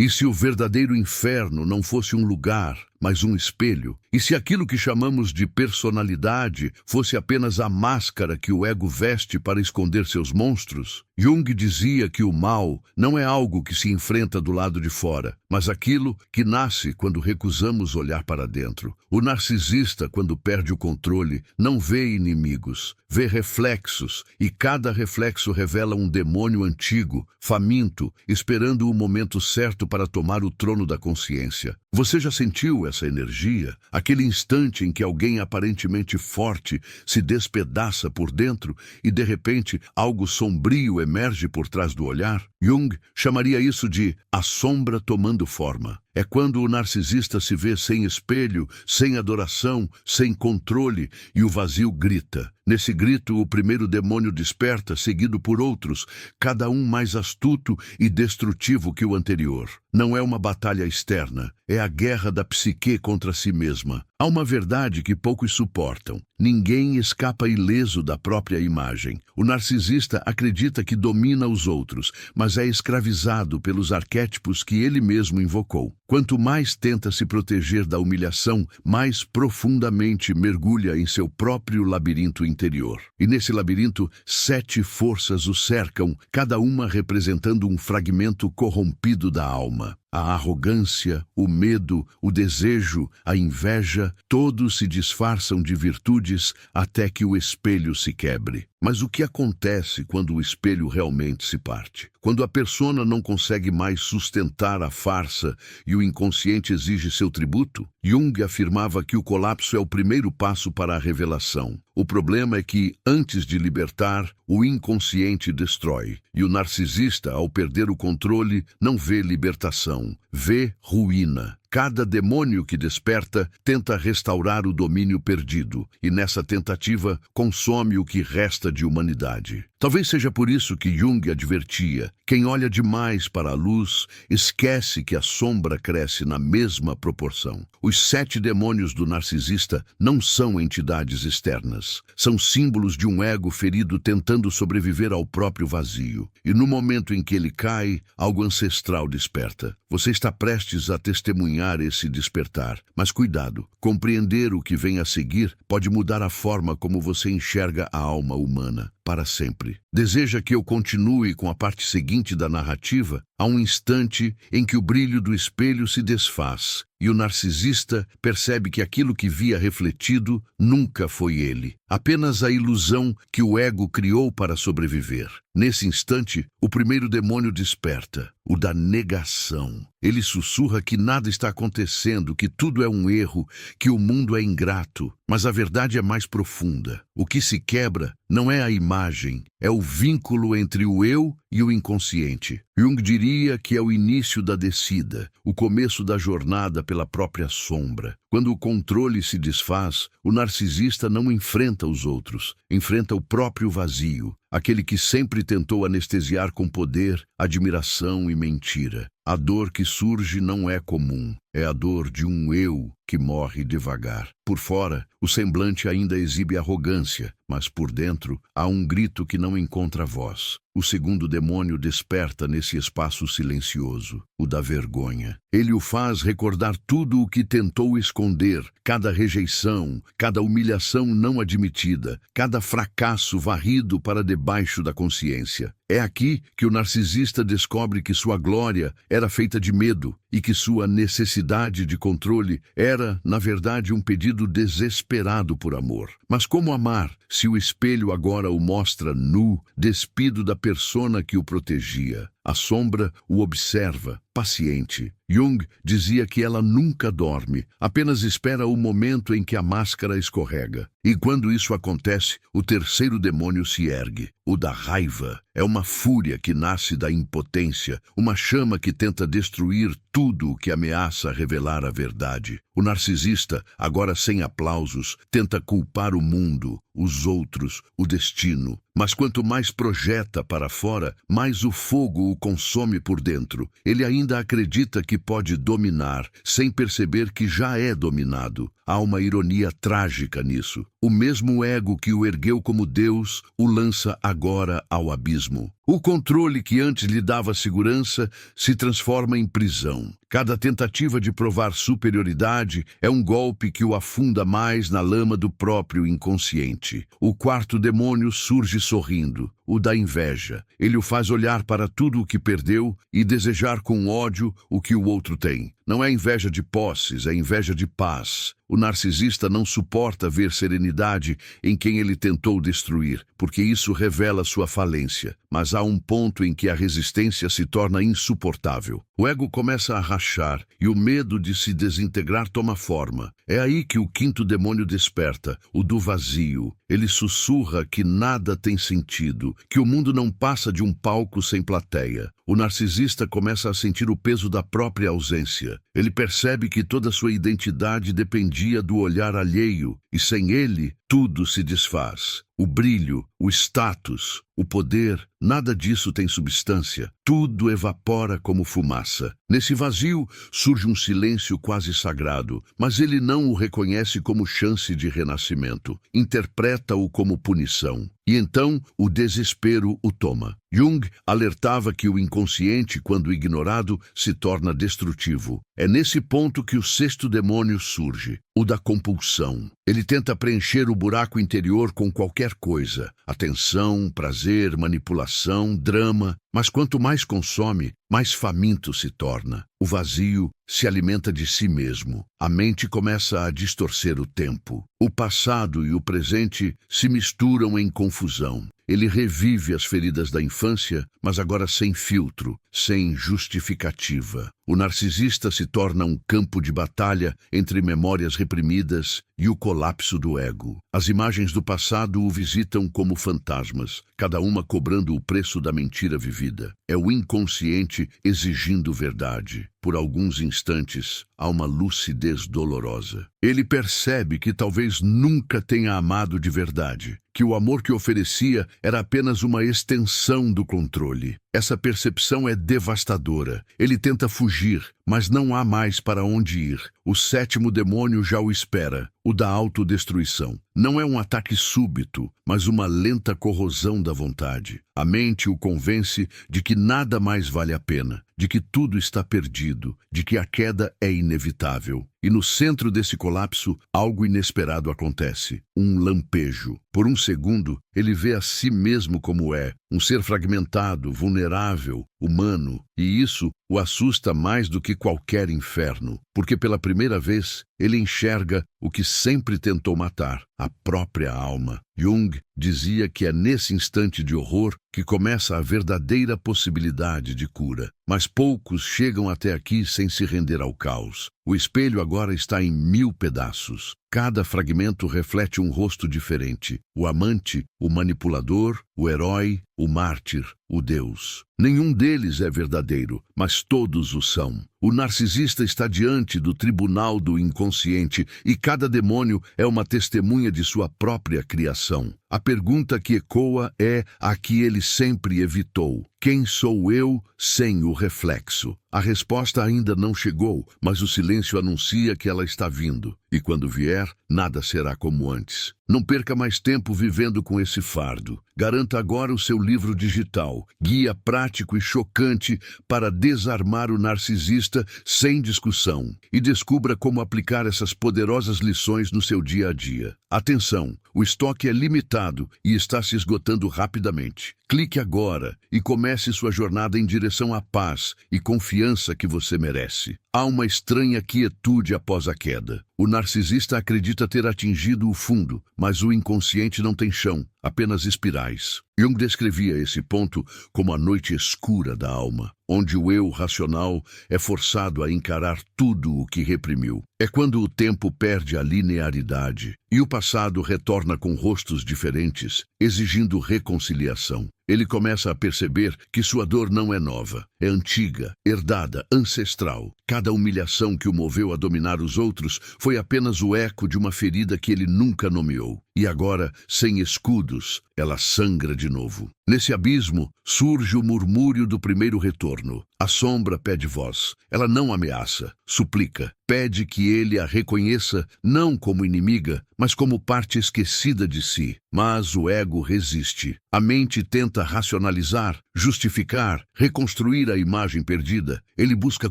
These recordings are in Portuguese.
E se o verdadeiro inferno não fosse um lugar, mas um espelho? E se aquilo que chamamos de personalidade fosse apenas a máscara que o ego veste para esconder seus monstros? Jung dizia que o mal não é algo que se enfrenta do lado de fora, mas aquilo que nasce quando recusamos olhar para dentro. O narcisista, quando perde o controle, não vê inimigos, vê reflexos, e cada reflexo revela um demônio antigo, faminto, esperando o momento certo para tomar o trono da consciência. Você já sentiu essa energia? Aquele instante em que alguém aparentemente forte se despedaça por dentro e, de repente, algo sombrio emerge por trás do olhar? Jung chamaria isso de a sombra tomando forma. É quando o narcisista se vê sem espelho, sem adoração, sem controle, e o vazio grita. Nesse grito, o primeiro demônio desperta, seguido por outros, cada um mais astuto e destrutivo que o anterior. Não é uma batalha externa, é a guerra da psique contra si mesma. Há uma verdade que poucos suportam. Ninguém escapa ileso da própria imagem. O narcisista acredita que domina os outros, mas é escravizado pelos arquétipos que ele mesmo invocou. Quanto mais tenta se proteger da humilhação, mais profundamente mergulha em seu próprio labirinto interior. E nesse labirinto, 7 forças o cercam, cada uma representando um fragmento corrompido da alma. A arrogância, o medo, o desejo, a inveja, todos se disfarçam de virtudes até que o espelho se quebre. Mas o que acontece quando o espelho realmente se parte? Quando a persona não consegue mais sustentar a farsa e o inconsciente exige seu tributo? Jung afirmava que o colapso é o primeiro passo para a revelação. O problema é que, antes de libertar, o inconsciente destrói. E o narcisista, ao perder o controle, não vê libertação, vê ruína. Cada demônio que desperta tenta restaurar o domínio perdido, e nessa tentativa consome o que resta de humanidade. Talvez seja por isso que Jung advertia: quem olha demais para a luz esquece que a sombra cresce na mesma proporção. Os 7 demônios do narcisista não são entidades externas, são símbolos de um ego ferido tentando sobreviver ao próprio vazio. E no momento em que ele cai, algo ancestral desperta. Você está prestes a testemunhar esse despertar, mas cuidado, compreender o que vem a seguir pode mudar a forma como você enxerga a alma humana para sempre. Deseja que eu continue com a parte seguinte da narrativa? Há um instante em que o brilho do espelho se desfaz e o narcisista percebe que aquilo que via refletido nunca foi ele, apenas a ilusão que o ego criou para sobreviver. Nesse instante, o primeiro demônio desperta, o da negação. Ele sussurra que nada está acontecendo, que tudo é um erro, que o mundo é ingrato. Mas a verdade é mais profunda. O que se quebra não é a imagem, é o vínculo entre o eu e o inconsciente. Jung diria que é o início da descida, o começo da jornada pela própria sombra. Quando o controle se desfaz, o narcisista não enfrenta os outros, enfrenta o próprio vazio, aquele que sempre tentou anestesiar com poder, admiração e mentira. A dor que surge não é comum, é a dor de um eu que morre devagar. Por fora, o semblante ainda exibe arrogância, mas por dentro há um grito que não encontra voz. O segundo demônio desperta nesse espaço silencioso, o da vergonha. Ele o faz recordar tudo o que tentou esconder, cada rejeição, cada humilhação não admitida, cada fracasso varrido para debaixo da consciência. É aqui que o narcisista descobre que sua glória era feita de medo e que sua necessidade de controle era, na verdade, um pedido desesperado por amor. Mas como amar se o espelho agora o mostra nu, despido da persona que o protegia? A sombra o observa, paciente. Jung dizia que ela nunca dorme, apenas espera o momento em que a máscara escorrega. E quando isso acontece, o terceiro demônio se ergue, o da raiva. É uma fúria que nasce da impotência, uma chama que tenta destruir tudo o que ameaça revelar a verdade. O narcisista, agora sem aplausos, tenta culpar o mundo, os outros, o destino. Mas quanto mais projeta para fora, mais o fogo o consome por dentro. Ele ainda acredita que pode dominar, sem perceber que já é dominado. Há uma ironia trágica nisso. O mesmo ego que o ergueu como Deus o lança agora ao abismo. O controle que antes lhe dava segurança se transforma em prisão. Cada tentativa de provar superioridade é um golpe que o afunda mais na lama do próprio inconsciente. O quarto demônio surge sorrindo, o da inveja. Ele o faz olhar para tudo o que perdeu e desejar com ódio o que o outro tem. Não é inveja de posses, é inveja de paz. O narcisista não suporta ver serenidade em quem ele tentou destruir, porque isso revela sua falência. Mas há um ponto em que a resistência se torna insuportável. O ego começa a rachar e o medo de se desintegrar toma forma. É aí que o quinto demônio desperta, o do vazio. Ele sussurra que nada tem sentido, que o mundo não passa de um palco sem plateia. O narcisista começa a sentir o peso da própria ausência. Ele percebe que toda sua identidade dependia do olhar alheio, e sem ele, tudo se desfaz. O brilho, o status, o poder, nada disso tem substância. Tudo evapora como fumaça. Nesse vazio surge um silêncio quase sagrado, mas ele não o reconhece como chance de renascimento. Interpreta-o como punição. E então o desespero o toma. Jung alertava que o inconsciente, quando ignorado, se torna destrutivo. É nesse ponto que o sexto demônio surge, o da compulsão. Ele tenta preencher o buraco interior com qualquer coisa: atenção, prazer, manipulação, drama. Mas quanto mais consome, mais faminto se torna. O vazio se alimenta de si mesmo. A mente começa a distorcer o tempo. O passado e o presente se misturam em confusão. Ele revive as feridas da infância, mas agora sem filtro, sem justificativa. O narcisista se torna um campo de batalha entre memórias reprimidas e o colapso do ego. As imagens do passado o visitam como fantasmas, cada uma cobrando o preço da mentira vivida. É o inconsciente exigindo verdade. Por alguns instantes, há uma lucidez dolorosa. Ele percebe que talvez nunca tenha amado de verdade, que o amor que oferecia era apenas uma extensão do controle. Essa percepção é devastadora. Ele tenta fugir, mas não há mais para onde ir. O sétimo demônio já o espera, o da autodestruição. Não é um ataque súbito, mas uma lenta corrosão da vontade. A mente o convence de que nada mais vale a pena, de que tudo está perdido, de que a queda é inevitável. E no centro desse colapso, algo inesperado acontece. Um lampejo. Por um segundo, ele vê a si mesmo como é, um ser fragmentado, vulnerável, humano. E isso o assusta mais do que qualquer inferno, porque pela primeira vez ele enxerga o que sempre tentou matar, a própria alma. Jung dizia que é nesse instante de horror que começa a verdadeira possibilidade de cura. Mas poucos chegam até aqui sem se render ao caos. O espelho agora está em 1000 pedaços. Cada fragmento reflete um rosto diferente: o amante, o manipulador, o herói, o mártir, o Deus. Nenhum deles é verdadeiro, mas todos o são. O narcisista está diante do tribunal do inconsciente e cada demônio é uma testemunha de sua própria criação. A pergunta que ecoa é a que ele sempre evitou: quem sou eu sem o reflexo? A resposta ainda não chegou, mas o silêncio anuncia que ela está vindo. E quando vier, nada será como antes. Não perca mais tempo vivendo com esse fardo. Garanta agora o seu livro digital, guia prático e chocante para desarmar o narcisista sem discussão. E descubra como aplicar essas poderosas lições no seu dia a dia. Atenção, o estoque é limitado e está se esgotando rapidamente. Clique agora e comece sua jornada em direção à paz e confiança que você merece. Há uma estranha quietude após a queda. O narcisista acredita ter atingido o fundo, mas o inconsciente não tem chão, apenas espirais. Jung descrevia esse ponto como a noite escura da alma, onde o eu racional é forçado a encarar tudo o que reprimiu. É quando o tempo perde a linearidade e o passado retorna com rostos diferentes, exigindo reconciliação. Ele começa a perceber que sua dor não é nova, é antiga, herdada, ancestral. Cada humilhação que o moveu a dominar os outros foi apenas o eco de uma ferida que ele nunca nomeou. E agora, sem escudos, ela sangra de novo. Nesse abismo, surge o murmúrio do primeiro retorno. A sombra pede voz. Ela não ameaça, suplica. Pede que ele a reconheça não como inimiga, mas como parte esquecida de si. Mas o ego resiste. A mente tenta tenta racionalizar, justificar, reconstruir a imagem perdida. Ele busca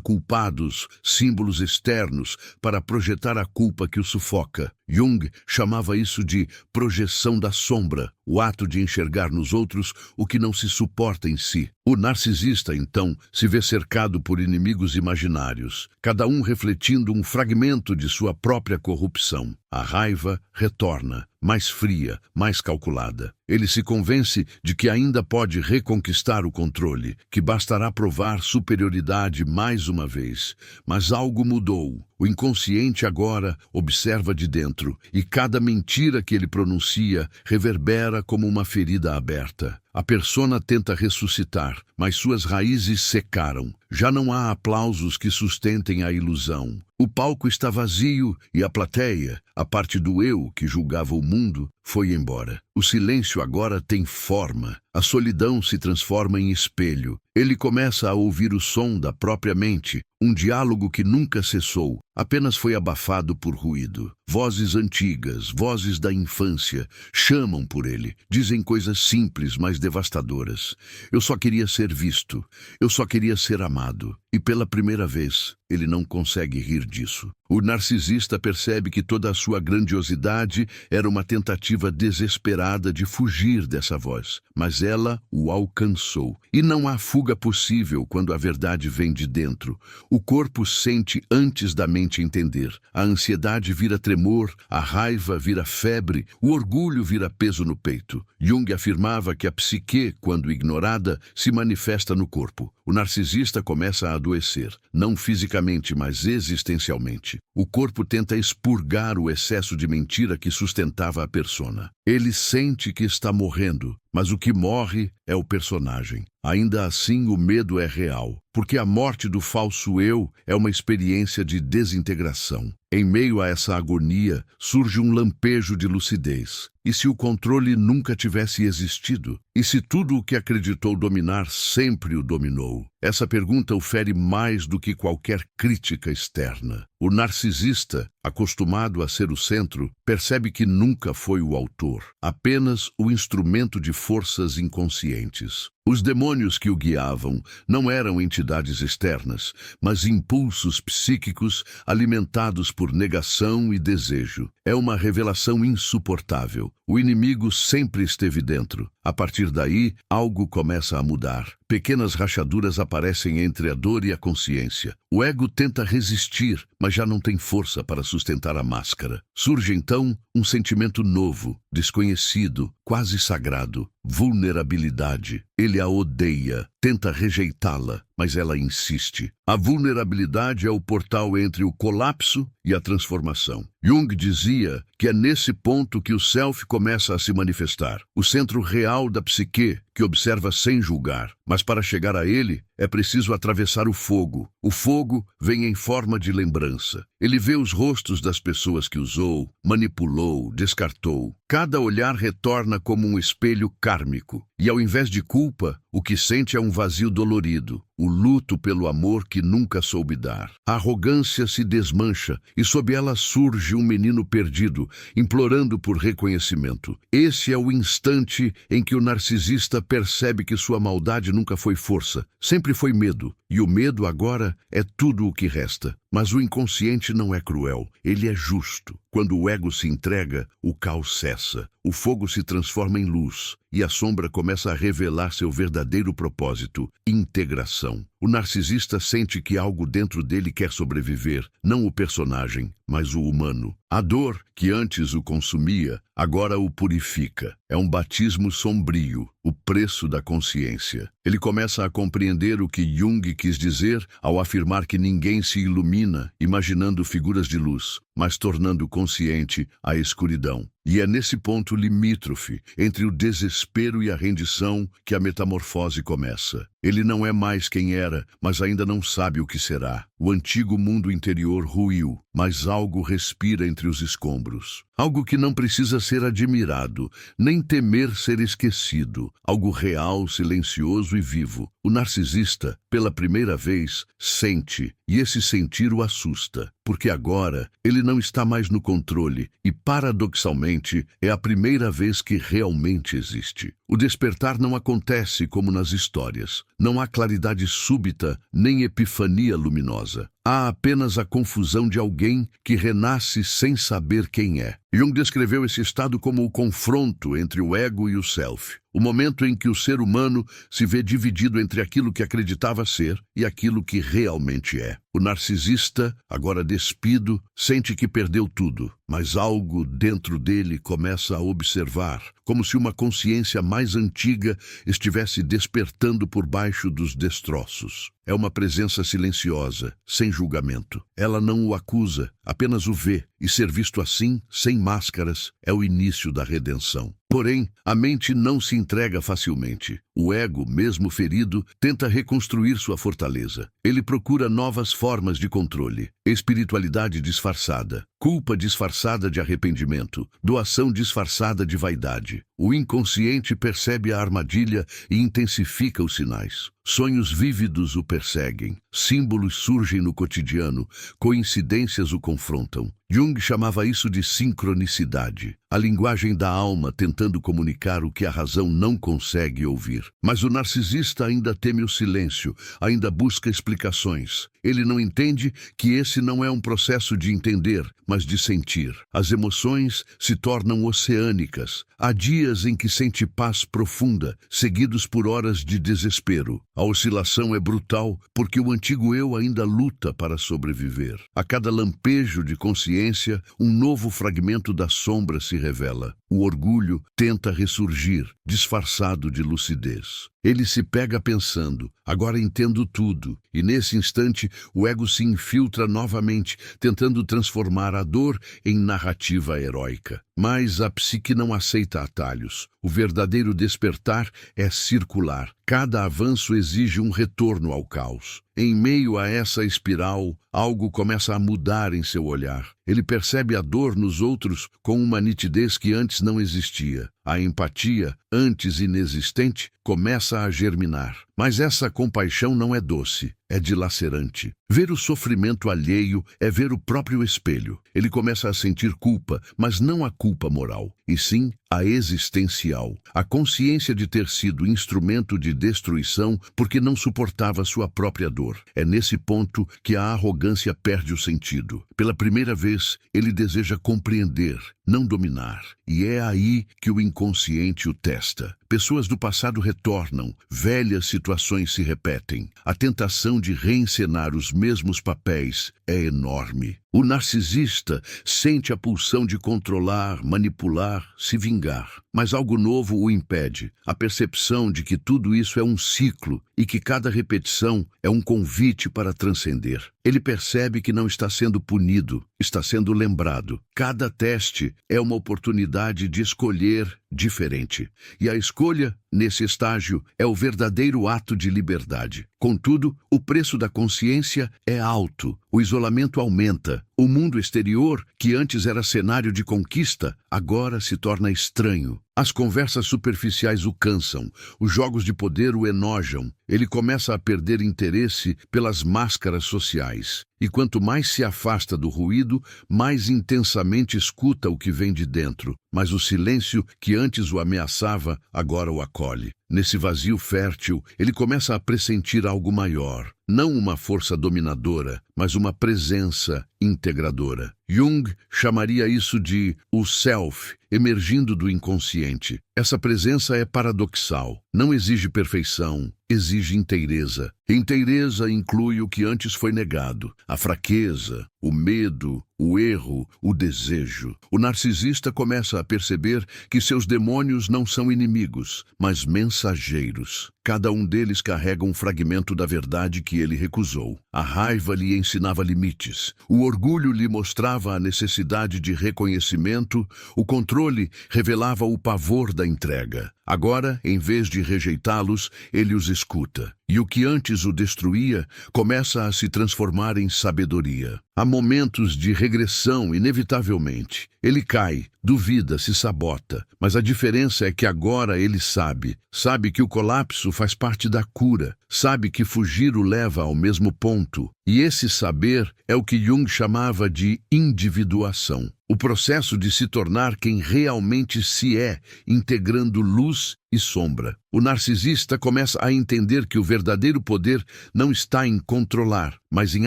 culpados, símbolos externos, para projetar a culpa que o sufoca. Jung chamava isso de projeção da sombra, o ato de enxergar nos outros o que não se suporta em si. O narcisista, então, se vê cercado por inimigos imaginários, cada um refletindo um fragmento de sua própria corrupção. A raiva retorna, mais fria, mais calculada. Ele se convence de que ainda pode reconquistar o controle, que bastará provar superioridade mais uma vez. Mas algo mudou. O inconsciente agora observa de dentro, e cada mentira que ele pronuncia reverbera como uma ferida aberta. A persona tenta ressuscitar, mas suas raízes secaram. Já não há aplausos que sustentem a ilusão. O palco está vazio e a plateia, a parte do eu que julgava o mundo, foi embora. O silêncio agora tem forma. A solidão se transforma em espelho. Ele começa a ouvir o som da própria mente, um diálogo que nunca cessou, apenas foi abafado por ruído. Vozes antigas, vozes da infância, chamam por ele, dizem coisas simples, mas devastadoras. Eu só queria ser visto, eu só queria ser amado. E pela primeira vez, ele não consegue rir disso. O narcisista percebe que toda a sua grandiosidade era uma tentativa desesperada de fugir dessa voz, mas ela o alcançou. E não há fuga possível quando a verdade vem de dentro. O corpo sente antes da mente entender. A ansiedade vira tremor, a raiva vira febre, o orgulho vira peso no peito. Jung afirmava que a psique, quando ignorada, se manifesta no corpo. O narcisista começa a adoecer, não fisicamente, mas existencialmente. O corpo tenta expurgar o excesso de mentira que sustentava a persona. Ele sente que está morrendo, mas o que morre é o personagem. Ainda assim, o medo é real, porque a morte do falso eu é uma experiência de desintegração. Em meio a essa agonia, surge um lampejo de lucidez. E se o controle nunca tivesse existido? E se tudo o que acreditou dominar sempre o dominou? Essa pergunta o fere mais do que qualquer crítica externa. O narcisista, acostumado a ser o centro, percebe que nunca foi o autor, apenas o instrumento de forças inconscientes. Os demônios que o guiavam não eram entidades externas, mas impulsos psíquicos alimentados por negação e desejo. É uma revelação insuportável. O inimigo sempre esteve dentro. A partir daí, algo começa a mudar. Pequenas rachaduras aparecem entre a dor e a consciência. O ego tenta resistir, mas já não tem força para sustentar a máscara. Surge então um sentimento novo, desconhecido, quase sagrado: vulnerabilidade. Ele a odeia, tenta rejeitá-la, mas ela insiste. A vulnerabilidade é o portal entre o colapso e a transformação. Jung dizia que é nesse ponto que o self começa a se manifestar, o centro real da psique, que observa sem julgar. Mas para chegar a ele, é preciso atravessar o fogo. O fogo vem em forma de lembrança. Ele vê os rostos das pessoas que usou, manipulou, descartou. Cada olhar retorna como um espelho kármico. E ao invés de culpa, o que sente é um vazio dolorido, o luto pelo amor que nunca soube dar. A arrogância se desmancha e sob ela surge um menino perdido, implorando por reconhecimento. Esse é o instante em que o narcisista percebe que sua maldade nunca foi força, sempre foi medo. E o medo agora é tudo o que resta. Mas o inconsciente não é cruel, ele é justo. Quando o ego se entrega, o caos cessa. O fogo se transforma em luz e a sombra começa a revelar seu verdadeiro propósito: integração. O narcisista sente que algo dentro dele quer sobreviver, não o personagem, mas o humano. A dor, que antes o consumia, agora o purifica. É um batismo sombrio, o preço da consciência. Ele começa a compreender o que Jung quis dizer ao afirmar que ninguém se ilumina imaginando figuras de luz, mas tornando consciente a escuridão. E é nesse ponto limítrofe entre o desespero e a rendição que a metamorfose começa. Ele não é mais quem era, mas ainda não sabe o que será. O antigo mundo interior ruiu. mas algo respira entre os escombros. Algo que não precisa ser admirado, nem temer ser esquecido. Algo real, silencioso e vivo. O narcisista, pela primeira vez, sente, e esse sentir o assusta, porque agora ele não está mais no controle e, paradoxalmente, é a primeira vez que realmente existe. O despertar não acontece como nas histórias. Não há claridade súbita, nem epifania luminosa. Há apenas a confusão de alguém que renasce sem saber quem é. Jung descreveu esse estado como o confronto entre o ego e o self. O momento em que o ser humano se vê dividido entre aquilo que acreditava ser e aquilo que realmente é. O narcisista, agora despido, sente que perdeu tudo, mas algo dentro dele começa a observar, como se uma consciência mais antiga estivesse despertando por baixo dos destroços. É uma presença silenciosa, sem julgamento. Ela não o acusa, apenas o vê, e ser visto assim, sem máscaras, é o início da redenção. Porém, a mente não se entrega facilmente. O ego, mesmo ferido, tenta reconstruir sua fortaleza. Ele procura novas formas de controle. Espiritualidade disfarçada, culpa disfarçada de arrependimento, doação disfarçada de vaidade. O inconsciente percebe a armadilha e intensifica os sinais. Sonhos vívidos o perseguem, símbolos surgem no cotidiano, coincidências o confrontam. Jung chamava isso de sincronicidade, a linguagem da alma tentando comunicar o que a razão não consegue ouvir. Mas o narcisista ainda teme o silêncio, ainda busca explicações. Ele não entende que esse não é um processo de entender, mas de sentir. As emoções se tornam oceânicas. Há dias em que sente paz profunda, seguidos por horas de desespero. A oscilação é brutal, porque o antigo eu ainda luta para sobreviver. A cada lampejo de consciência, um novo fragmento da sombra se revela. O orgulho tenta ressurgir, disfarçado de lucidez. Ele se pega pensando, agora entendo tudo, e nesse instante o ego se infiltra novamente, tentando transformar a dor em narrativa heróica. Mas a psique não aceita atalhos. O verdadeiro despertar é circular. Cada avanço exige um retorno ao caos. Em meio a essa espiral, algo começa a mudar em seu olhar. Ele percebe a dor nos outros com uma nitidez que antes não existia. A empatia, antes inexistente, começa a germinar. Mas essa compaixão não é doce, é dilacerante. Ver o sofrimento alheio é ver o próprio espelho. Ele começa a sentir culpa, mas não a culpa moral, e sim a existencial. A consciência de ter sido instrumento de destruição porque não suportava sua própria dor. É nesse ponto que a arrogância perde o sentido. Pela primeira vez, ele deseja compreender, não dominar. E é aí que o inconsciente o testa. Pessoas do passado retornam, velhas situações se repetem. A tentação de reencenar os mesmos papéis é enorme. O narcisista sente a pulsão de controlar, manipular, se vingar. Mas algo novo o impede. A percepção de que tudo isso é um ciclo e que cada repetição é um convite para transcender. Ele percebe que não está sendo punido, está sendo lembrado. Cada teste é uma oportunidade de escolher diferente. E a escolha, nesse estágio, é o verdadeiro ato de liberdade. Contudo, o preço da consciência é alto. O isolamento aumenta. O mundo exterior, que antes era cenário de conquista, agora se torna estranho. As conversas superficiais o cansam, os jogos de poder o enojam. Ele começa a perder interesse pelas máscaras sociais. E quanto mais se afasta do ruído, mais intensamente escuta o que vem de dentro. Mas o silêncio que antes o ameaçava, agora o acolhe. Nesse vazio fértil, ele começa a pressentir algo maior. Não uma força dominadora, mas uma presença integradora. Jung chamaria isso de o self, emergindo do inconsciente. Essa presença é paradoxal. Não exige perfeição, exige inteireza. Inteireza inclui o que antes foi negado, a fraqueza, o medo, o erro, o desejo. O narcisista começa a perceber que seus demônios não são inimigos, mas mensageiros. Cada um deles carrega um fragmento da verdade que ele recusou. A raiva lhe ensinava limites. O orgulho lhe mostrava a necessidade de reconhecimento. O controle revelava o pavor da entrega. Agora, em vez de rejeitá-los, ele os escuta. E o que antes o destruía começa a se transformar em sabedoria. Há momentos de regressão, inevitavelmente. Ele cai, duvida, se sabota. Mas a diferença é que agora ele sabe. Sabe que o colapso faz parte da cura. Sabe que fugir o leva ao mesmo ponto. E esse saber é o que Jung chamava de individuação. O processo de se tornar quem realmente se é, integrando luz e sombra. O narcisista começa a entender que o verdadeiro poder não está em controlar, mas em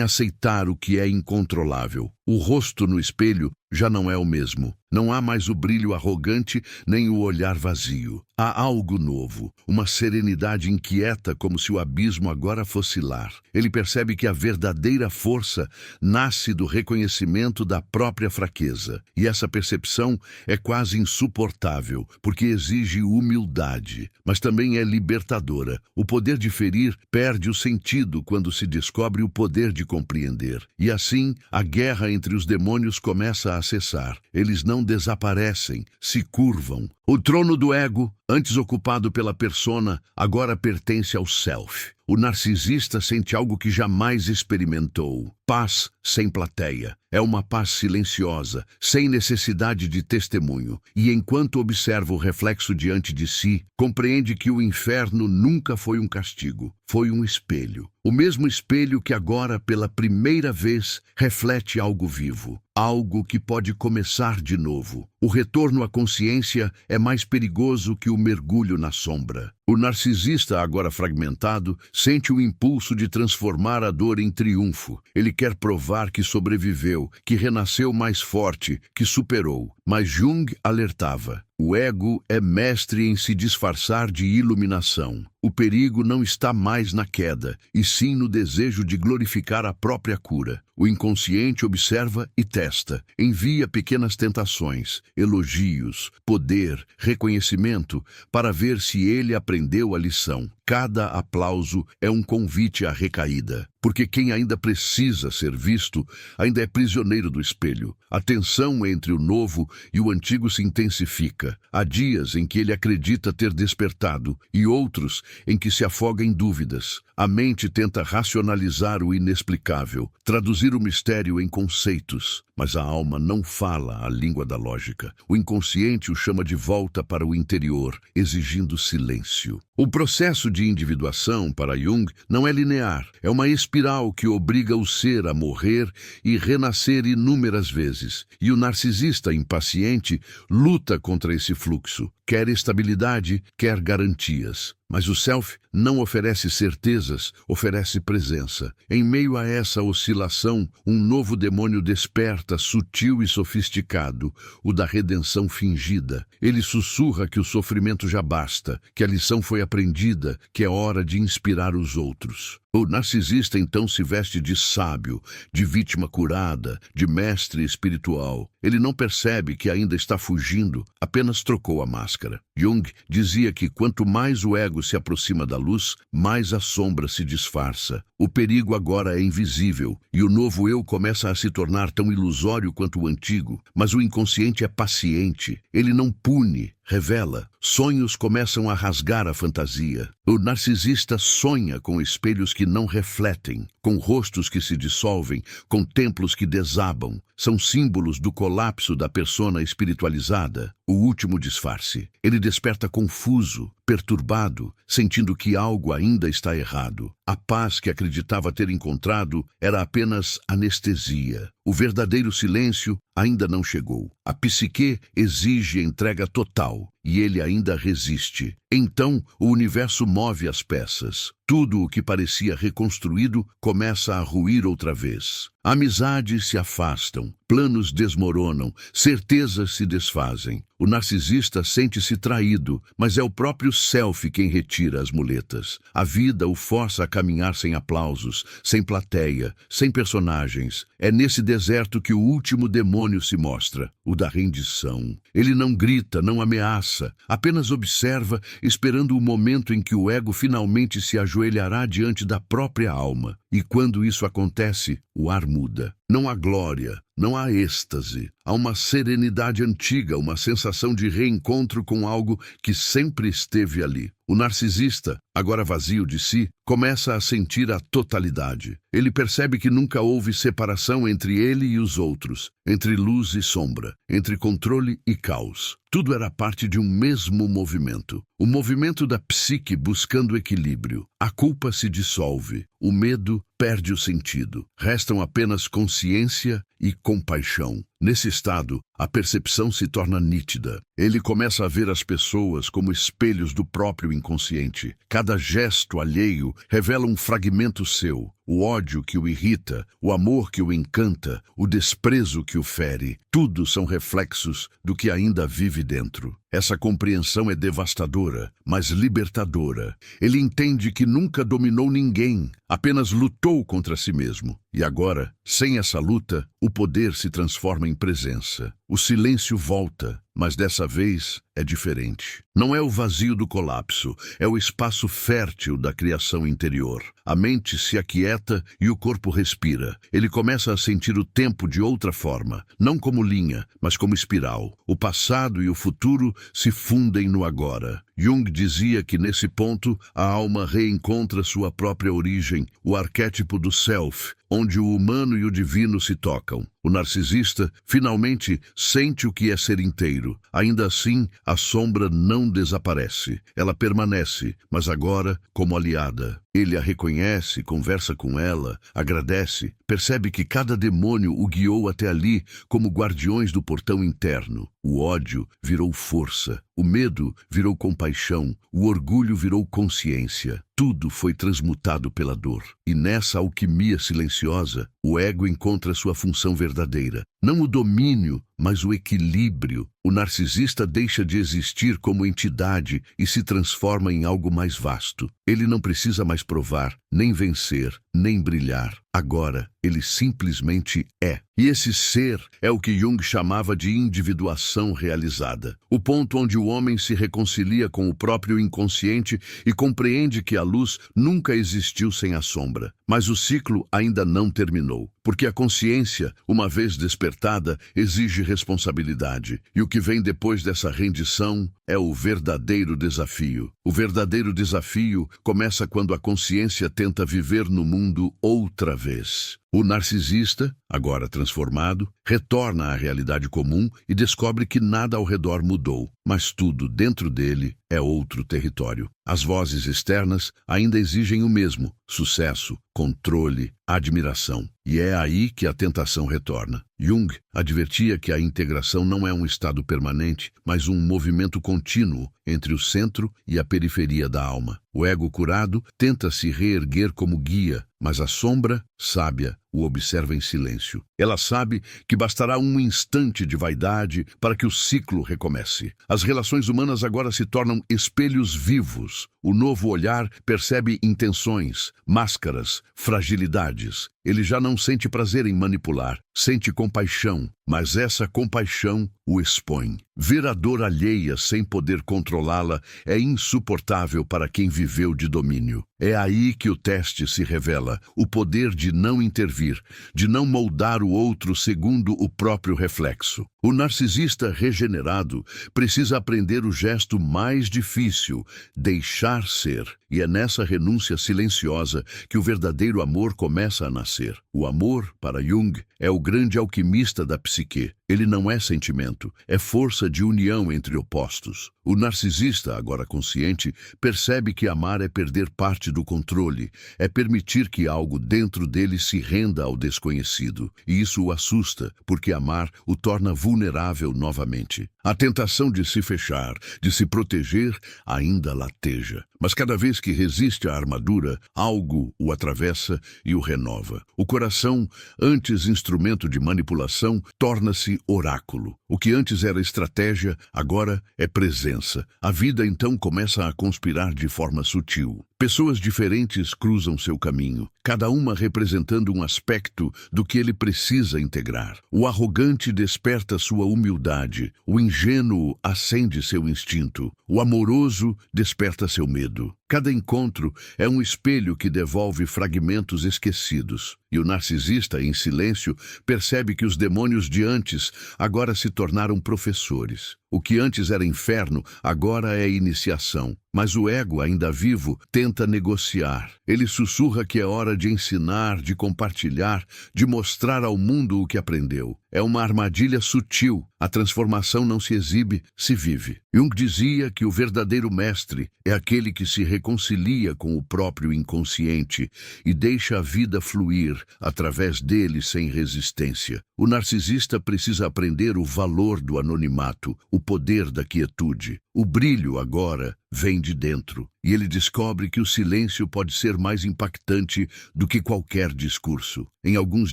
aceitar o que é incontrolável. O rosto no espelho já não é o mesmo. Não há mais o brilho arrogante nem o olhar vazio. Há algo novo, uma serenidade inquieta como se o abismo agora fosse lar. Ele percebe que a verdadeira força nasce do reconhecimento da própria fraqueza. E essa percepção é quase insuportável, porque exige humildade, mas também é libertadora. O poder de ferir perde o sentido quando se descobre o poder de compreender. E assim, a guerra entre os demônios começa a cessar. Eles não desaparecem, se curvam. O trono do ego, antes ocupado pela persona, agora pertence ao self. O narcisista sente algo que jamais experimentou. Paz sem plateia. É uma paz silenciosa, sem necessidade de testemunho. E enquanto observa o reflexo diante de si, compreende que o inferno nunca foi um castigo, foi um espelho. O mesmo espelho que agora, pela primeira vez, reflete algo vivo. Algo que pode começar de novo. O retorno à consciência é mais perigoso que o mergulho na sombra. O narcisista, agora fragmentado, sente o impulso de transformar a dor em triunfo. Ele quer provar que sobreviveu, que renasceu mais forte, que superou. Mas Jung alertava: o ego é mestre em se disfarçar de iluminação. O perigo não está mais na queda, e sim no desejo de glorificar a própria cura. O inconsciente observa e testa, envia pequenas tentações, elogios, poder, reconhecimento, para ver se ele aprendeu a lição. Cada aplauso é um convite à recaída, porque quem ainda precisa ser visto ainda é prisioneiro do espelho. A tensão entre o novo e o antigo se intensifica. Há dias em que ele acredita ter despertado e outros em que se afoga em dúvidas. A mente tenta racionalizar o inexplicável, traduzir o mistério em conceitos, mas a alma não fala a língua da lógica. O inconsciente o chama de volta para o interior, exigindo silêncio. O processo de individuação, para Jung, não é linear. É uma espiral que obriga o ser a morrer e renascer inúmeras vezes. E o narcisista impaciente luta contra esse fluxo. Quer estabilidade, quer garantias. Mas o self não oferece certezas, oferece presença. Em meio a essa oscilação, um novo demônio desperta, sutil e sofisticado, o da redenção fingida. Ele sussurra que o sofrimento já basta, que a lição foi aprendida, que é hora de inspirar os outros. O narcisista então se veste de sábio, de vítima curada, de mestre espiritual. Ele não percebe que ainda está fugindo, apenas trocou a máscara. Jung dizia que quanto mais o ego se aproxima da luz, mais a sombra se disfarça. O perigo agora é invisível, e o novo eu começa a se tornar tão ilusório quanto o antigo. Mas o inconsciente é paciente, ele não pune, revela. Sonhos começam a rasgar a fantasia. O narcisista sonha com espelhos que não refletem, com rostos que se dissolvem, com templos que desabam. São símbolos do colapso da persona espiritualizada, o último disfarce. Ele desperta confuso, perturbado, sentindo que algo ainda está errado. A paz que acreditava ter encontrado era apenas anestesia. O verdadeiro silêncio ainda não chegou. A psique exige entrega total, e ele ainda resiste. Então, o universo move as peças. Tudo o que parecia reconstruído começa a ruir outra vez. Amizades se afastam, planos desmoronam, certezas se desfazem. O narcisista sente-se traído, mas é o próprio self quem retira as muletas. A vida o força a caminhar sem aplausos, sem plateia, sem personagens. É nesse deserto que o último demônio se mostra, o da rendição. Ele não grita, não ameaça, apenas observa, esperando o momento em que o ego finalmente se ajoelhará diante da própria alma. E quando isso acontece, o ar muda. Não há glória, não há êxtase. Há uma serenidade antiga, uma sensação de reencontro com algo que sempre esteve ali. O narcisista, agora vazio de si, começa a sentir a totalidade. Ele percebe que nunca houve separação entre ele e os outros, entre luz e sombra, entre controle e caos. Tudo era parte de um mesmo movimento. O movimento da psique buscando equilíbrio. A culpa se dissolve, o medo perde o sentido. Restam apenas consciência e compaixão. Nesse estado, a percepção se torna nítida. Ele começa a ver as pessoas como espelhos do próprio inconsciente. Cada gesto alheio revela um fragmento seu. O ódio que o irrita, o amor que o encanta, o desprezo que o fere. Tudo são reflexos do que ainda vive dentro. Essa compreensão é devastadora, mas libertadora. Ele entende que nunca dominou ninguém, apenas lutou contra si mesmo. E agora, sem essa luta, o poder se transforma em presença. O silêncio volta, mas dessa vez é diferente. Não é o vazio do colapso, é o espaço fértil da criação interior. A mente se aquieta e o corpo respira. Ele começa a sentir o tempo de outra forma, não como linha, mas como espiral. O passado e o futuro se fundem no agora. Jung dizia que nesse ponto a alma reencontra sua própria origem, o arquétipo do self, onde o humano e o divino se tocam. O narcisista finalmente sente o que é ser inteiro. Ainda assim, a sombra não desaparece. Ela permanece, mas agora como aliada. Ele a reconhece, conversa com ela, agradece, percebe que cada demônio o guiou até ali como guardiões do portão interno. O ódio virou força, o medo virou compaixão, o orgulho virou consciência. Tudo foi transmutado pela dor. E nessa alquimia silenciosa, o ego encontra sua função verdadeira. Não o domínio, mas o equilíbrio. O narcisista deixa de existir como entidade e se transforma em algo mais vasto. Ele não precisa mais provar, nem vencer, nem brilhar. Agora, ele simplesmente é. E esse ser é o que Jung chamava de individuação realizada. O ponto onde o homem se reconcilia com o próprio inconsciente e compreende que a luz nunca existiu sem a sombra. Mas o ciclo ainda não terminou, porque a consciência, uma vez despertada, exige responsabilidade. E o que vem depois dessa rendição é o verdadeiro desafio. O verdadeiro desafio começa quando a consciência tenta viver no mundo outra vez. O narcisista, agora transformado, retorna à realidade comum e descobre que nada ao redor mudou, mas tudo dentro dele é outro território. As vozes externas ainda exigem o mesmo: sucesso, controle, admiração. E é aí que a tentação retorna. Jung advertia que a integração não é um estado permanente, mas um movimento contínuo entre o centro e a periferia da alma. O ego curado tenta se reerguer como guia, mas a sombra, sábia, o observa em silêncio. Ela sabe que bastará um instante de vaidade para que o ciclo recomece. As relações humanas agora se tornam espelhos vivos. O novo olhar percebe intenções, máscaras, fragilidades. Ele já não sente prazer em manipular, sente compaixão, mas essa compaixão o expõe. Ver a dor alheia sem poder controlá-la é insuportável para quem viveu de domínio. É aí que o teste se revela, o poder de não intervir, de não moldar o outro segundo o próprio reflexo. O narcisista regenerado precisa aprender o gesto mais difícil, deixar ser. E é nessa renúncia silenciosa que o verdadeiro amor começa a nascer. O amor, para Jung, é o grande alquimista da psique. Ele não é sentimento, é força de união entre opostos. O narcisista, agora consciente, percebe que amar é perder parte do controle, é permitir que algo dentro dele se renda ao desconhecido. E isso o assusta, porque amar o torna vulnerável novamente. A tentação de se fechar, de se proteger, ainda lateja. Mas cada vez que resiste à armadura, algo o atravessa e o renova. O coração, antes instrumento de manipulação, torna-se oráculo. O que antes era estratégia, agora é presença. A vida então começa a conspirar de forma sutil. Pessoas diferentes cruzam seu caminho, cada uma representando um aspecto do que ele precisa integrar. O arrogante desperta sua humildade, o ingênuo acende seu instinto, o amoroso desperta seu medo. Cada encontro é um espelho que devolve fragmentos esquecidos. E o narcisista, em silêncio, percebe que os demônios de antes agora se tornaram professores. O que antes era inferno, agora é iniciação. Mas o ego, ainda vivo, tenta negociar. Ele sussurra que é hora de ensinar, de compartilhar, de mostrar ao mundo o que aprendeu. É uma armadilha sutil. A transformação não se exibe, se vive. Jung dizia que o verdadeiro mestre é aquele que se reconcilia com o próprio inconsciente e deixa a vida fluir através dele sem resistência. O narcisista precisa aprender o valor do anonimato, o poder da quietude. O brilho agora vem de dentro, e ele descobre que o silêncio pode ser mais impactante do que qualquer discurso. Em alguns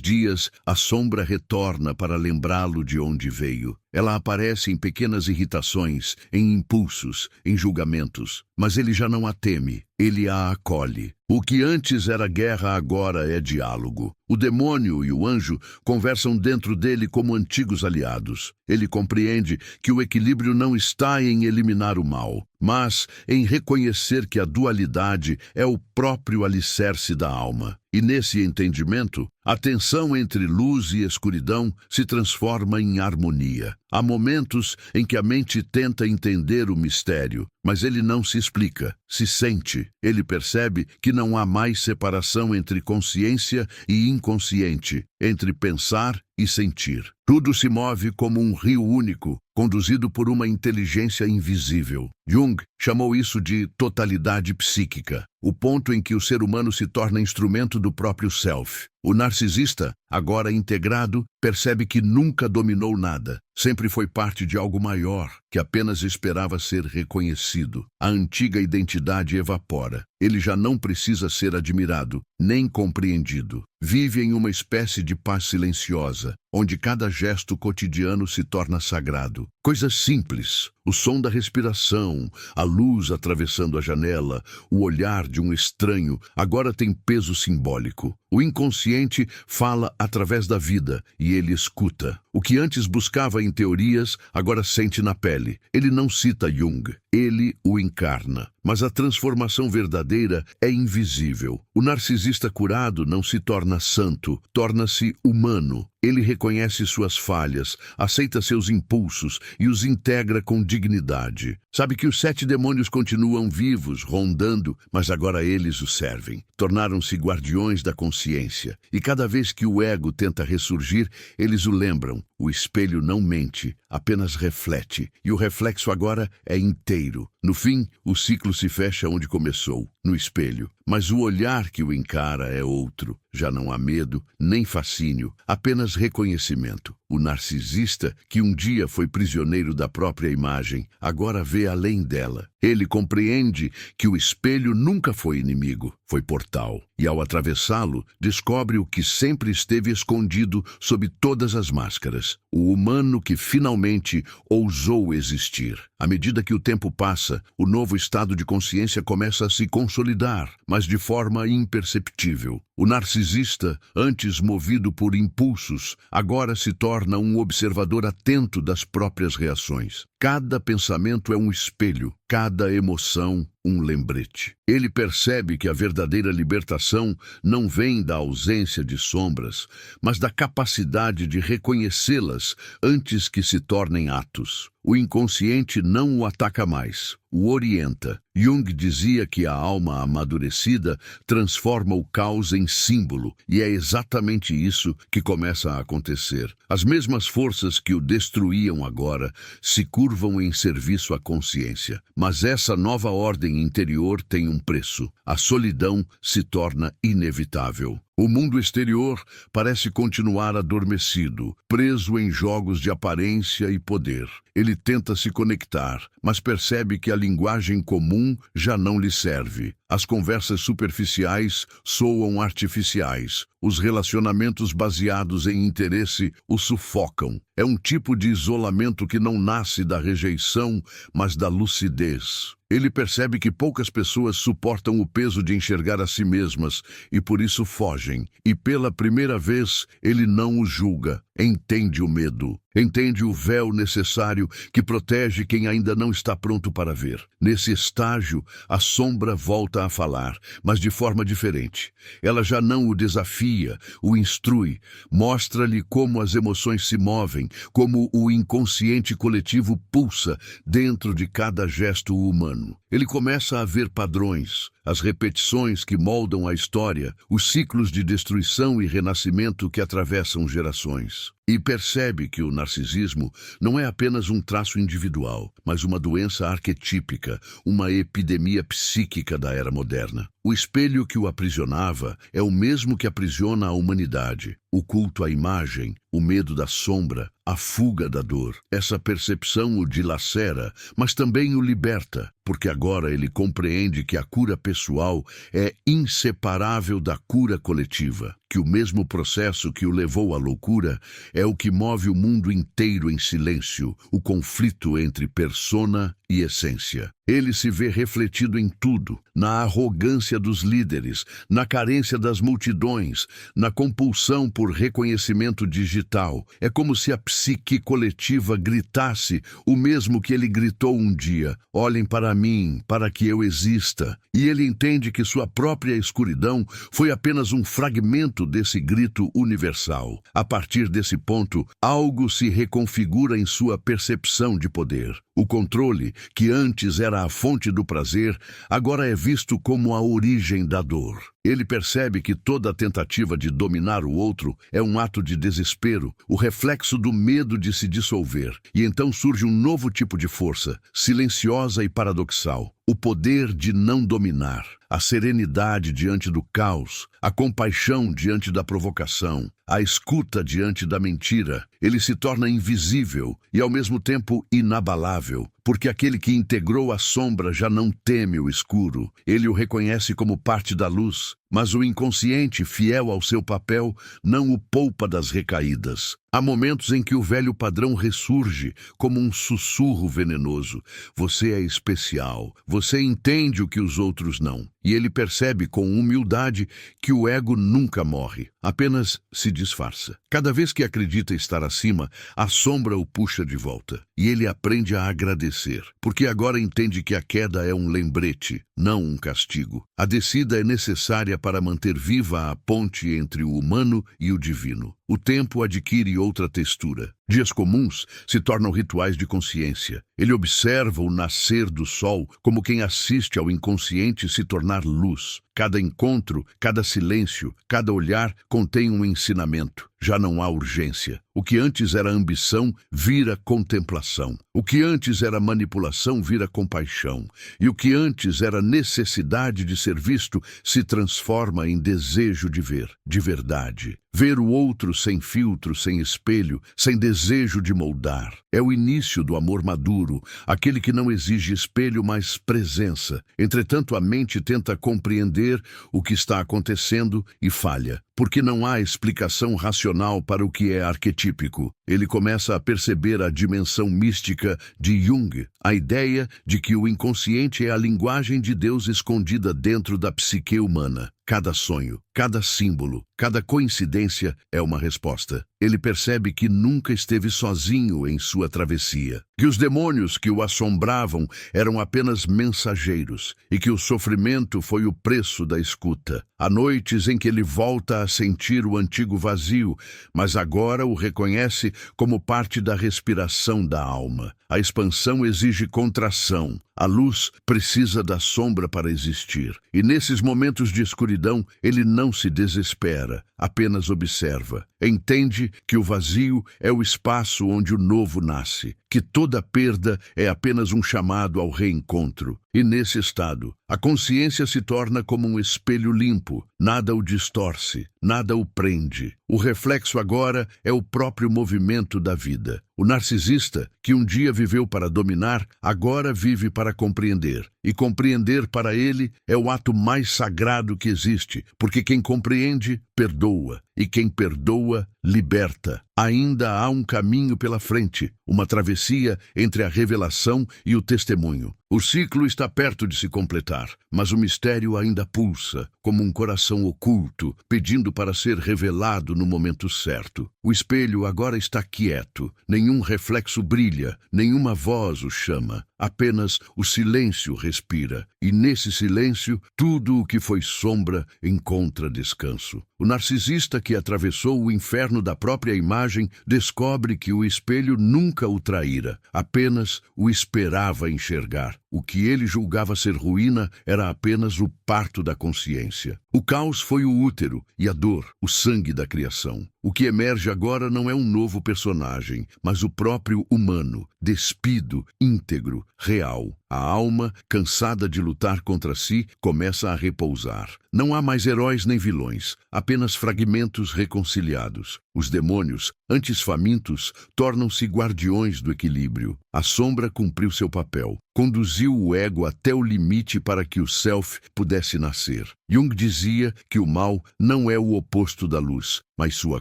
dias, a sombra retorna para lembrá-lo de onde veio. Ela aparece em pequenas irritações, em impulsos, em julgamentos, mas ele já não a teme, ele a acolhe. O que antes era guerra agora é diálogo. O demônio e o anjo conversam dentro dele como antigos aliados. Ele compreende que o equilíbrio não está em eliminar o mal, mas em reconhecer que a dualidade é o próprio alicerce da alma. E nesse entendimento, a tensão entre luz e escuridão se transforma em harmonia. Há momentos em que a mente tenta entender o mistério, mas ele não se explica, se sente. Ele percebe que não há mais separação entre consciência e inconsciente, entre pensar e sentir. Tudo se move como um rio único, conduzido por uma inteligência invisível. Jung chamou isso de totalidade psíquica, o ponto em que o ser humano se torna instrumento do próprio self. O narcisista, agora integrado, percebe que nunca dominou nada. Sempre foi parte de algo maior, que apenas esperava ser reconhecido. A antiga identidade evapora. Ele já não precisa ser admirado, nem compreendido. Vive em uma espécie de paz silenciosa, onde cada gesto cotidiano se torna sagrado. Coisas simples, o som da respiração, a luz atravessando a janela, o olhar de um estranho, agora tem peso simbólico. O inconsciente fala através da vida e ele escuta. O que antes buscava em teorias, agora sente na pele. Ele não cita Jung, ele o encarna. Mas a transformação verdadeira é invisível. O narcisista curado não se torna santo, torna-se humano. Ele reconhece suas falhas, aceita seus impulsos e os integra com dignidade. Sabe que os 7 demônios continuam vivos, rondando, mas agora eles o servem. Tornaram-se guardiões da consciência. E cada vez que o ego tenta ressurgir, eles o lembram. O espelho não mente, apenas reflete. E o reflexo agora é inteiro. No fim, o ciclo se fecha onde começou, no espelho. Mas o olhar que o encara é outro. Já não há medo, nem fascínio, apenas reconhecimento. O narcisista, que um dia foi prisioneiro da própria imagem, agora vê além dela. Ele compreende que o espelho nunca foi inimigo, foi portal. E ao atravessá-lo, descobre o que sempre esteve escondido sob todas as máscaras. O humano que finalmente ousou existir. À medida que o tempo passa, o novo estado de consciência começa a se consolidar, mas de forma imperceptível. O narcisista, antes movido por impulsos, agora se torna um observador atento das próprias reações. Cada pensamento é um espelho, cada emoção um lembrete. Ele percebe que a verdadeira libertação não vem da ausência de sombras, mas da capacidade de reconhecê-las antes que se tornem atos. O inconsciente não o ataca mais, o orienta. Jung dizia que a alma amadurecida transforma o caos em símbolo, e é exatamente isso que começa a acontecer. As mesmas forças que o destruíam agora se curvam em serviço à consciência. Mas essa nova ordem interior tem um preço. A solidão se torna inevitável. O mundo exterior parece continuar adormecido, preso em jogos de aparência e poder. Ele tenta se conectar, mas percebe que a linguagem comum já não lhe serve. As conversas superficiais soam artificiais. Os relacionamentos baseados em interesse o sufocam. É um tipo de isolamento que não nasce da rejeição, mas da lucidez. Ele percebe que poucas pessoas suportam o peso de enxergar a si mesmas e por isso fogem. E pela primeira vez, ele não o julga, entende o medo. Entende o véu necessário que protege quem ainda não está pronto para ver. Nesse estágio, a sombra volta a falar, mas de forma diferente. Ela já não o desafia, o instrui, mostra-lhe como as emoções se movem, como o inconsciente coletivo pulsa dentro de cada gesto humano. Ele começa a ver padrões, as repetições que moldam a história, os ciclos de destruição e renascimento que atravessam gerações. E percebe que o narcisismo não é apenas um traço individual, mas uma doença arquetípica, uma epidemia psíquica da era moderna. O espelho que o aprisionava é o mesmo que aprisiona a humanidade. O culto à imagem, o medo da sombra, a fuga da dor. Essa percepção o dilacera, mas também o liberta, porque agora ele compreende que a cura pessoal é inseparável da cura coletiva, que o mesmo processo que o levou à loucura é o que move o mundo inteiro em silêncio, o conflito entre persona e essência. Ele se vê refletido em tudo, na arrogância dos líderes, na carência das multidões, na compulsão por reconhecimento digital. É como se a psique coletiva gritasse o mesmo que ele gritou um dia: olhem para mim, para que eu exista. E ele entende que sua própria escuridão foi apenas um fragmento desse grito universal. A partir desse ponto, algo se reconfigura em sua percepção de poder. O controle, que antes era a fonte do prazer, agora é visto como a origem da dor. Ele percebe que toda tentativa de dominar o outro é um ato de desespero, o reflexo do medo de se dissolver. E então surge um novo tipo de força, silenciosa e paradoxal. O poder de não dominar, a serenidade diante do caos, a compaixão diante da provocação, a escuta diante da mentira. Ele se torna invisível e ao mesmo tempo inabalável, porque aquele que integrou a sombra já não teme o escuro. Ele o reconhece como parte da luz, mas o inconsciente, fiel ao seu papel, não o poupa das recaídas. Há momentos em que o velho padrão ressurge como um sussurro venenoso. Você é especial, você entende o que os outros não. E ele percebe com humildade que o ego nunca morre, apenas se disfarça. Cada vez que acredita estar acima, a sombra o puxa de volta. E ele aprende a agradecer, porque agora entende que a queda é um lembrete, não um castigo. A descida é necessária para manter viva a ponte entre o humano e o divino. O tempo adquire outra textura. Dias comuns se tornam rituais de consciência. Ele observa o nascer do sol como quem assiste ao inconsciente se tornar luz. Cada encontro, cada silêncio, cada olhar contém um ensinamento. Já não há urgência. O que antes era ambição vira contemplação. O que antes era manipulação vira compaixão. E o que antes era necessidade de ser visto se transforma em desejo de ver, de verdade. Ver o outro sem filtro, sem espelho, sem desejo de moldar. É o início do amor maduro, aquele que não exige espelho, mas presença. Entretanto, a mente tenta compreender o que está acontecendo e falha, porque não há explicação racional para o que é arquetípico. Ele começa a perceber a dimensão mística de Jung, a ideia de que o inconsciente é a linguagem de Deus escondida dentro da psique humana. Cada sonho, cada símbolo, cada coincidência é uma resposta. Ele percebe que nunca esteve sozinho em sua travessia, que os demônios que o assombravam eram apenas mensageiros e que o sofrimento foi o preço da escuta. Há noites em que ele volta a sentir o antigo vazio, mas agora o reconhece como parte da respiração da alma. A expansão exige contração. A luz precisa da sombra para existir. E nesses momentos de escuridão, ele não se desespera, apenas observa. Entende que o vazio é o espaço onde o novo nasce, que toda perda é apenas um chamado ao reencontro. E nesse estado, a consciência se torna como um espelho limpo. Nada o distorce, nada o prende. O reflexo agora é o próprio movimento da vida. O narcisista, que um dia viveu para dominar, agora vive para compreender. E compreender para ele é o ato mais sagrado que existe, porque quem compreende, perdoa. E quem perdoa, liberta. Ainda há um caminho pela frente, uma travessia entre a revelação e o testemunho. O ciclo está está perto de se completar, mas o mistério ainda pulsa, como um coração oculto, pedindo para ser revelado no momento certo. O espelho agora está quieto, nenhum reflexo brilha, nenhuma voz o chama. Apenas o silêncio respira, e nesse silêncio, tudo o que foi sombra encontra descanso. O narcisista que atravessou o inferno da própria imagem descobre que o espelho nunca o traíra, apenas o esperava enxergar. O que ele julgava ser ruína era apenas o parto da consciência. O caos foi o útero e a dor, o sangue da criação. O que emerge agora não é um novo personagem, mas o próprio humano, despido, íntegro, real. A alma, cansada de lutar contra si, começa a repousar. Não há mais heróis nem vilões, apenas fragmentos reconciliados. Os demônios, antes famintos, tornam-se guardiões do equilíbrio. A sombra cumpriu seu papel. Conduziu o ego até o limite para que o self pudesse nascer. Jung dizia que o mal não é o oposto da luz, mas sua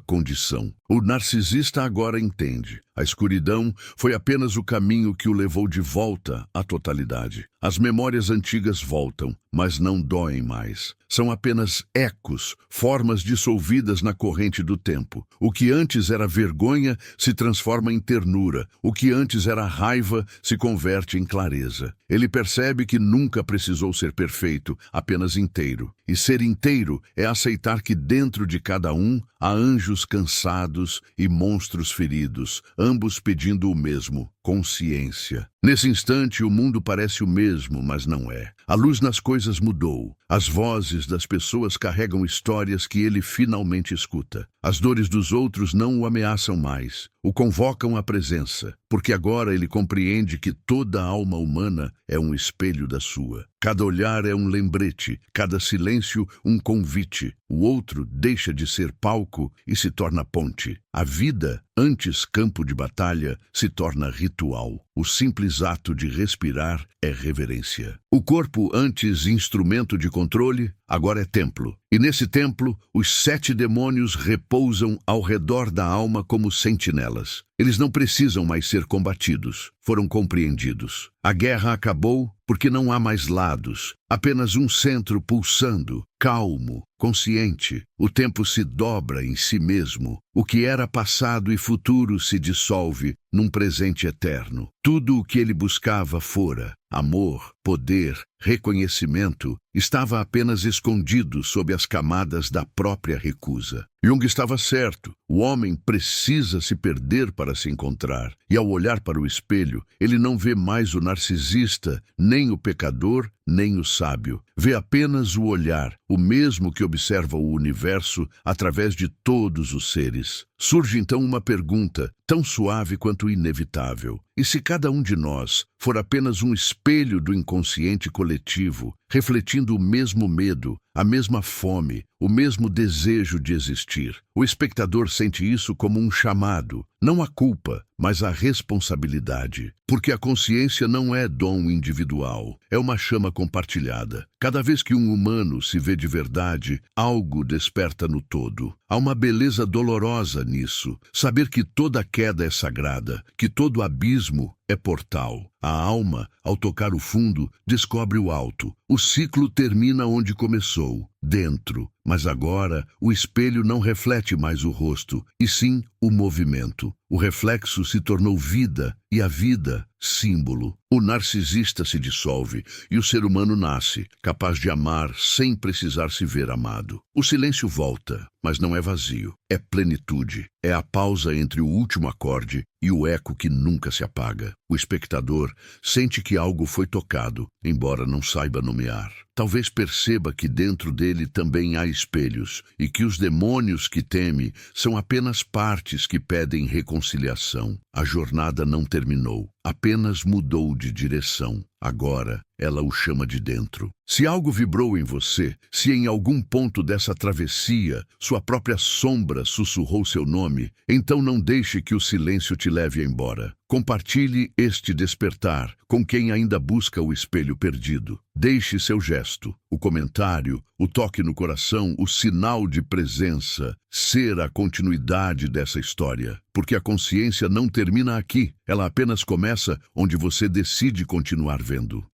condição. O narcisista agora entende. A escuridão foi apenas o caminho que o levou de volta à totalidade. As memórias antigas voltam, mas não doem mais. São apenas ecos, formas dissolvidas na corrente do tempo. O que antes era vergonha se transforma em ternura. O que antes era raiva se converte em clareza. Ele percebe que nunca precisou ser perfeito, apenas inteiro. E ser inteiro é aceitar que dentro de cada um há anjos cansados e monstros feridos, ambos pedindo o mesmo: consciência. Nesse instante, o mundo parece o mesmo, mas não é. A luz nas coisas mudou. As vozes das pessoas carregam histórias que ele finalmente escuta. As dores dos outros não o ameaçam mais. O convocam à presença, porque agora ele compreende que toda alma humana é um espelho da sua. Cada olhar é um lembrete, cada silêncio um convite. O outro deixa de ser palco e se torna ponte. A vida, antes campo de batalha, se torna ritual. O simples ato de respirar é reverência. O corpo, antes instrumento de controle, agora é templo. E nesse templo, os 7 demônios repousam ao redor da alma como sentinelas. Eles não precisam mais ser combatidos, foram compreendidos. A guerra acabou porque não há mais lados, apenas um centro pulsando, calmo, consciente. O tempo se dobra em si mesmo. O que era passado e futuro se dissolve num presente eterno. Tudo o que ele buscava fora, amor, poder, reconhecimento, estava apenas escondido sob as camadas da própria recusa. Jung estava certo. O homem precisa se perder para se encontrar. E ao olhar para o espelho, ele não vê mais o narcisista, nem o pecador, nem o sábio. Vê apenas o olhar, o mesmo que observa o universo através de todos os seres. Surge então uma pergunta, tão suave quanto inevitável. E se cada um de nós for apenas um espelho do inconsciente coletivo, refletindo o mesmo medo, a mesma fome, o mesmo desejo de existir? O espectador sente isso como um chamado, não a culpa, mas a responsabilidade. Porque a consciência não é dom individual, é uma chama compartilhada. Cada vez que um humano se vê de verdade, algo desperta no todo. Há uma beleza dolorosa nisso, saber que toda queda é sagrada, que todo abismo é portal. A alma, ao tocar o fundo, descobre o alto. O ciclo termina onde começou, dentro. Mas agora, o espelho não reflete mais o rosto, e sim o movimento. O reflexo se tornou vida, e a vida, símbolo. O narcisista se dissolve, e o ser humano nasce, capaz de amar sem precisar se ver amado. O silêncio volta, mas não é vazio. É plenitude. É a pausa entre o último acorde e o eco que nunca se apaga. O espectador sente que algo foi tocado, embora não saiba nomear. Talvez perceba que dentro dele também há espelhos, e que os demônios que teme são apenas partes que pedem reconciliação. A jornada não terminou, apenas mudou de direção. Agora, ela o chama de dentro. Se algo vibrou em você, se em algum ponto dessa travessia sua própria sombra sussurrou seu nome, então não deixe que o silêncio te leve embora. Compartilhe este despertar com quem ainda busca o espelho perdido. Deixe seu gesto, o comentário, o toque no coração, o sinal de presença, ser a continuidade dessa história. Porque a consciência não termina aqui, ela apenas começa onde você decide continuar vendo.